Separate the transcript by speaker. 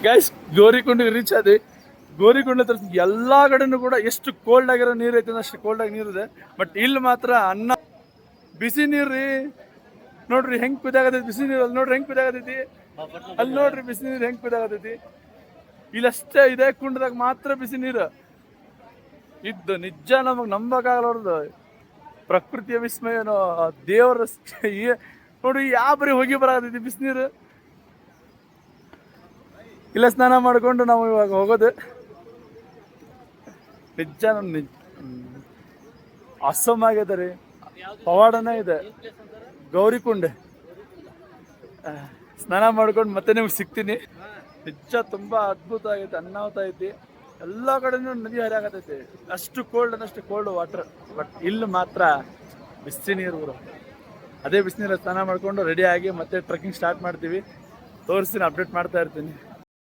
Speaker 1: Guys ಗೋರಿಕೊಂಡ reach ಆದ್ವಿ. ಗೋರಿಕೊಂಡ ಹತ್ರ ಎಲ್ಲಾ ಕಡೆನೂ ಕೂಡ ಎಷ್ಟು ಕೋಲ್ಡ್ ಆಗಿರೋ ನೀರು ಐತೆ ಅಷ್ಟು ಕೋಲ್ಡ್ ಆಗಿ ನೀರಿದೆ. ಬಟ್ ಇಲ್ಲಿ ಮಾತ್ರ ಅನ್ನ ಬಿಸಿ ನೀರು ರೀ. ನೋಡ್ರಿ ಹೆಂಗ್ ಕುದಾಗತೈತಿ ಬಿಸಿ ನೀರು. ಅಲ್ಲಿ ನೋಡ್ರಿ ಹೆಂಗ್ ಕುದಾಗತೈತಿ. ಅಲ್ಲಿ ನೋಡ್ರಿ ಬಿಸಿ ನೀರು ಹೆಂಗ್ ಕುದಾಗತೈತಿ. ಇಲ್ಲಷ್ಟೇ ಇದೆ ಕುಂಡದಾಗ ಮಾತ್ರ ಬಿಸಿ ನೀರು ಇದ್ದು. ನಿಜ ನಮಗ್ ನಂಬಕ್ಕಾಗಲ್ದು. ಪ್ರಕೃತಿಯ ವಿಸ್ಮಯನೋ ದೇವರ ನೋಡ್ರಿ ಯಾವ ಬರೀ ಹೋಗಿ ಬರತೈತಿ ಬಿಸಿನೀರು. ಇಲ್ಲ ಸ್ನಾನ ಮಾಡ್ಕೊಂಡು ನಾವು ಇವಾಗ ಹೋಗೋದು. ನಿಜ ಅಸ್ಸಮ್ ಆಗಿದೆ ರೀ. ಪವಾಡನೇ ಇದೆ ಗೌರಿಕುಂಡ್. ಸ್ನಾನ ಮಾಡ್ಕೊಂಡು ಮತ್ತೆ ನಿಮ್ಗೆ ಸಿಗ್ತೀನಿ. ನಿಜ ತುಂಬಾ ಅದ್ಭುತ ಆಗೈತೆ. ಅನ್ನಾಹುತ ಐತಿ. ಎಲ್ಲ ಕಡೆನೂ ನದಿ ಹರಿಯಾಗತೈತಿ. ಅಷ್ಟು ಕೋಲ್ಡ್ ಅನ್ನಷ್ಟು ಕೋಲ್ಡ್ ವಾಟರ್. ಬಟ್ ಇಲ್ಲಿ ಮಾತ್ರ ಬಿಸಿ ನೀರು ಬರೋ. ಅದೇ ಬಿಸಿನೀರು ಸ್ನಾನ ಮಾಡ್ಕೊಂಡು ರೆಡಿ ಆಗಿ ಮತ್ತೆ ಟ್ರೆಕ್ಕಿಂಗ್ ಸ್ಟಾರ್ಟ್ ಮಾಡ್ತೀವಿ. ತೋರಿಸ್ತೀನಿ, ಅಪ್ಡೇಟ್ ಮಾಡ್ತಾ ಇರ್ತೀನಿ.